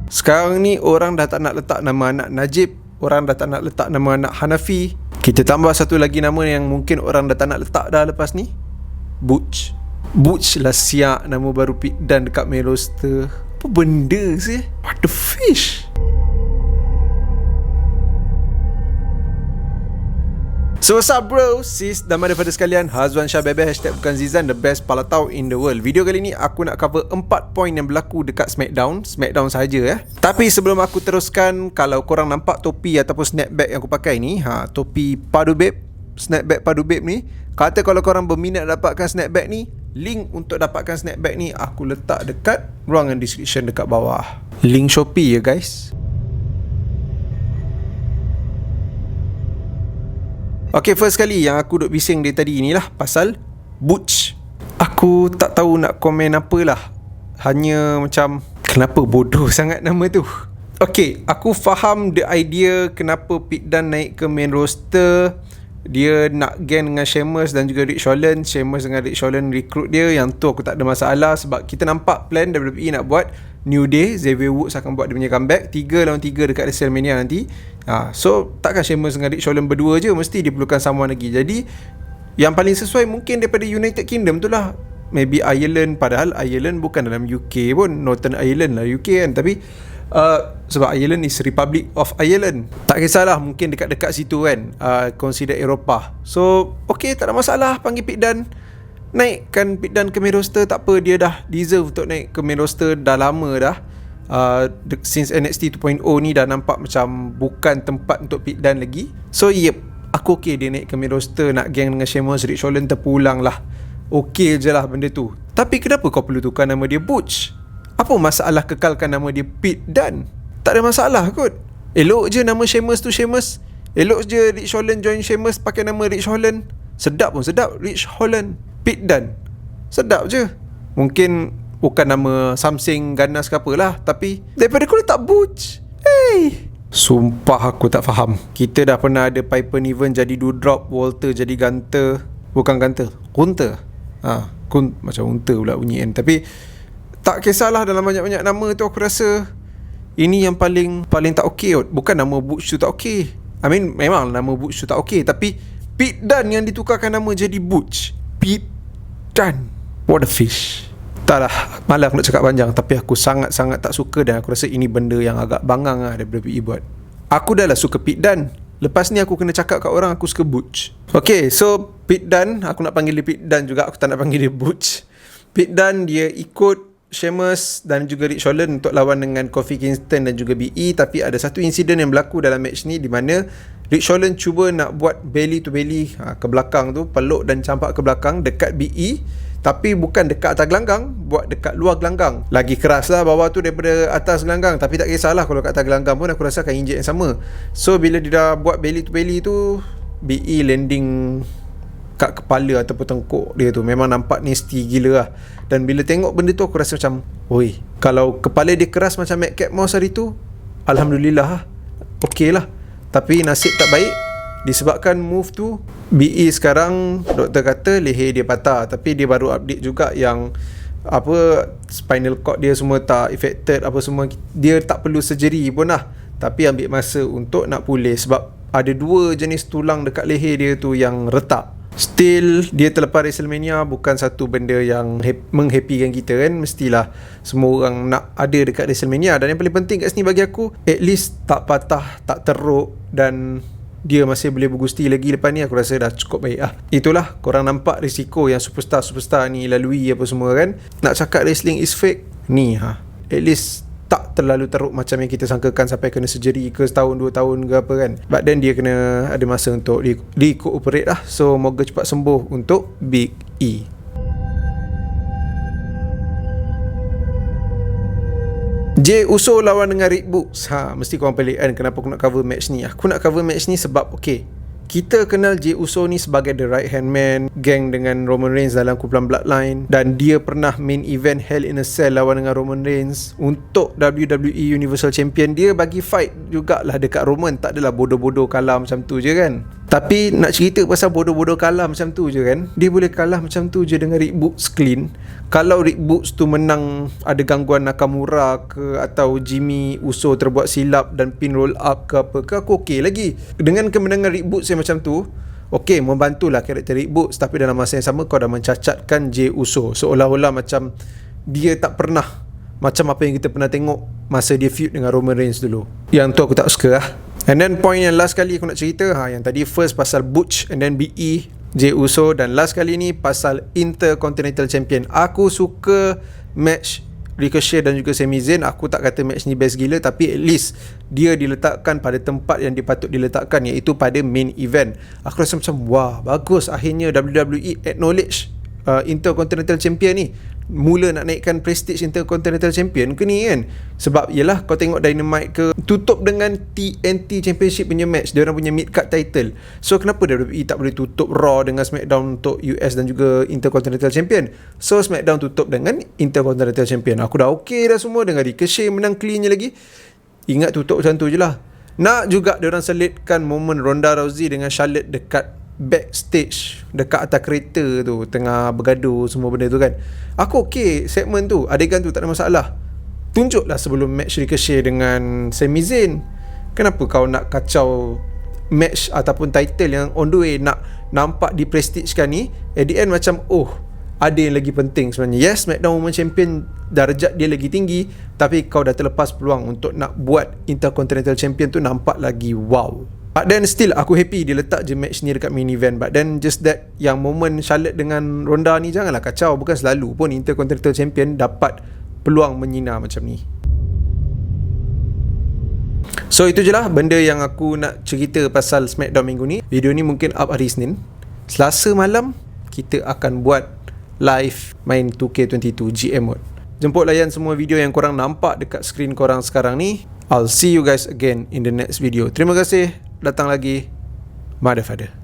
Sekarang ni orang dah tak nak letak nama anak Najib, orang dah tak nak letak nama anak Hanafi. Kita tambah satu lagi nama yang mungkin orang dah tak nak letak dah lepas ni, Butch. Butch lah siap nama baru Pit Dan dekat main roster. Apa benda sih? What the fish? So what's up bro, sis dan daripada sekalian, Hazwan Shah Bebe, hashtag bukan Zizan, the best palatau in the world. Video kali ni aku nak cover 4 poin yang berlaku dekat Smackdown sahaja Tapi sebelum aku teruskan, kalau korang nampak topi ataupun snapback yang aku pakai ni, topi Padu Babe, snapback Padu Babe ni, kata kalau korang berminat dapatkan snapback ni, link untuk dapatkan snapback ni aku letak dekat ruangan description dekat bawah. Link Shopee ya guys. Okay, first kali yang aku duk bising dari tadi inilah pasal Butch. Aku tak tahu nak komen apalah. Hanya macam, kenapa bodoh sangat nama tu. Okay, aku faham the idea kenapa Pit Dan naik ke main roster. Dia nak gang dengan Sheamus dan juga Rich Holland. Sheamus dengan Rich Holland recruit dia. Yang tu aku tak ada masalah, sebab kita nampak plan WWE nak buat New Day, Xavier Woods akan buat dia punya comeback 3 lawan 3 dekat WrestleMania nanti. So takkan Sheamus dengan Rich Holland berdua je, mesti dia perlukan someone lagi. Jadi yang paling sesuai mungkin daripada United Kingdom tu lah, maybe Ireland. Padahal Ireland bukan dalam UK pun, Northern Ireland lah UK kan. Tapi sebab Ireland is Republic of Ireland, tak kisahlah, mungkin dekat-dekat situ kan, consider Eropah. So okay, tak ada masalah, panggil Pit Dan, naikkan Pit Dan ke main roster. Tak apa, dia dah deserve untuk naik ke main roster. Dah lama dah, since NXT 2.0 ni dah nampak macam bukan tempat untuk Pit Dan lagi. So yep, aku okay dia naik ke main roster, nak gang dengan Sheamus, Rich Holland terpulang lah. Okay je lah benda tu. Tapi kenapa kau perlu tukar nama dia Butch? Apa masalah kekalkan nama dia Pit Dan? Tak ada masalah kot. Elok je nama Sheamus tu Sheamus. Elok je Rich Holland join Sheamus pakai nama Rich Holland. Sedap pun sedap, Rich Holland, Pit Dan, sedap je. Mungkin bukan nama something ganas ke apalah, tapi daripada kau letak Butch, hey, sumpah aku tak faham. Kita dah pernah ada Piper Niven jadi Doudrop, Walter jadi Gunter. Bukan Gunter, Kunter. Macam Unter pula bunyi kan. Tapi tak kisahlah, dalam banyak-banyak nama tu aku rasa ini yang paling tak okey kot. Bukan nama Butch tu tak okey, I mean memang nama Butch tu tak okey, tapi Pit Dan yang ditukarkan nama jadi Butch. Pit Dan, what a fish. Tak lah, malah aku nak cakap panjang, tapi aku sangat-sangat tak suka. Dan aku rasa ini benda yang agak bangang lah daripada PE buat. Aku dah lah suka Pit Dan, lepas ni aku kena cakap kat orang aku suka Butch. Okay, so Pit Dan, aku nak panggil dia Pit Dan juga, aku tak nak panggil dia Butch. Pit Dan dia ikut Sheamus dan juga Rich Holland untuk lawan dengan Kofi Kingston dan juga BE. Tapi ada satu insiden yang berlaku dalam match ni, di mana Rich Holland cuba nak buat belly to belly ke belakang tu, peluk dan campak ke belakang dekat BE, tapi bukan dekat atas gelanggang, buat dekat luar gelanggang. Lagi keras lah bawah tu daripada atas gelanggang. Tapi tak kisahlah, kalau kat atas gelanggang pun aku rasa akan injek yang sama. So bila dia dah buat belly to belly tu, BE landing kat kepala ataupun tengkuk dia tu, memang nampak nasty gila lah. Dan bila tengok benda tu aku rasa macam, oi, kalau kepala dia keras macam Madcap Moss hari tu, alhamdulillah lah, okey lah. Tapi nasib tak baik, disebabkan move tu, BE sekarang doktor kata leher dia patah. Tapi dia baru update juga yang spinal cord dia semua tak affected, apa semua. Dia tak perlu surgery pun lah, tapi ambil masa untuk nak pulih, sebab ada 2 jenis tulang dekat leher dia tu yang retak. Still, dia terlepas WrestleMania bukan satu benda yang menghappykan kita kan. Mestilah semua orang nak ada dekat WrestleMania. Dan yang paling penting kat sini bagi aku, at least tak patah, tak teruk, dan dia masih boleh bergusti lagi lepas ni. Aku rasa dah cukup baik lah. Itulah, korang nampak risiko yang superstar ni lalui apa semua kan. Nak cakap wrestling is fake, ni at least tak terlalu teruk macam yang kita sangkakan sampai kena surgery ke setahun 2 tahun ke apa kan. But then dia kena ada masa untuk di-operate lah. So moga cepat sembuh untuk Big E. Jey Uso lawan dengan Rick Books. Mesti korang pelik kan kenapa aku nak cover match ni. Aku nak cover match ni sebab okay, kita kenal Jey Uso ni sebagai the right hand man, gang dengan Roman Reigns dalam kumpulan Bloodline. Dan dia pernah main event Hell in a Cell lawan dengan Roman Reigns untuk WWE Universal Champion. Dia bagi fight jugalah dekat Roman, tak adalah bodoh-bodoh kalah macam tu je kan. Tapi nak cerita pasal bodoh-bodoh kalah macam tu je kan, dia boleh kalah macam tu je dengan Rick Books clean. Kalau Rick Books tu menang ada gangguan Nakamura ke, atau Jimmy Uso terbuat silap dan pin roll up ke apa ke, aku okey lagi. Dengan kemenangan Rick Books yang macam tu, okey, membantulah karakter Rick Books, tapi dalam masa yang sama kau dah mencacatkan Jey Uso, seolah-olah macam dia tak pernah macam apa yang kita pernah tengok masa dia feud dengan Roman Reigns dulu. Yang tu aku tak suka lah. And then point yang last kali aku nak cerita, yang tadi first pasal Butch, and then BE, Jey Uso, dan last kali ni pasal Intercontinental Champion. Aku suka match Ricochet dan juga Sami Zayn. Aku tak kata match ni best gila, tapi at least dia diletakkan pada tempat yang dipatut diletakkan, iaitu pada main event. Aku rasa macam wah, bagus akhirnya WWE acknowledge Intercontinental Champion ni. Mula nak naikkan prestige Intercontinental Champion ke ni kan. Sebab yelah, kau tengok Dynamite ke, tutup dengan TNT Championship punya match, dia orang punya mid-card title. So kenapa WWE tak boleh tutup Raw dengan SmackDown untuk US dan juga Intercontinental Champion? So SmackDown tutup dengan Intercontinental Champion. Aku dah okey dah semua, dengan Ricochet menang cleannya lagi. Ingat tutup macam tu je lah. Nak juga dia orang selitkan momen Ronda Rousey dengan Charlotte dekat backstage, dekat atas kereta tu, tengah bergaduh semua benda tu kan. Aku okey segmen tu, adegan tu tak ada masalah. Tunjuklah sebelum match Ricochet dengan Sami Zayn. Kenapa kau nak kacau match ataupun title yang on the way nak nampak diprestigekan ni? At the end macam ada yang lagi penting sebenarnya. Yes, SmackDown Women's Champion darjat dia lagi tinggi, tapi kau dah terlepas peluang untuk nak buat Intercontinental Champion tu nampak lagi wow. But then still aku happy dia letak je match ni dekat main event. But then just that yang moment Charlotte dengan Ronda ni, janganlah kacau. Bukan selalu pun Intercontinental Champion dapat peluang menyinar macam ni. So itu je lah benda yang aku nak cerita pasal SmackDown minggu ni. Video ni mungkin up hari Isnin. Selasa malam kita akan buat live main 2K22 GM mode. Jemput layan semua video yang korang nampak dekat skrin korang sekarang ni. I'll see you guys again in the next video. Terima kasih. Datang lagi. Mother Father.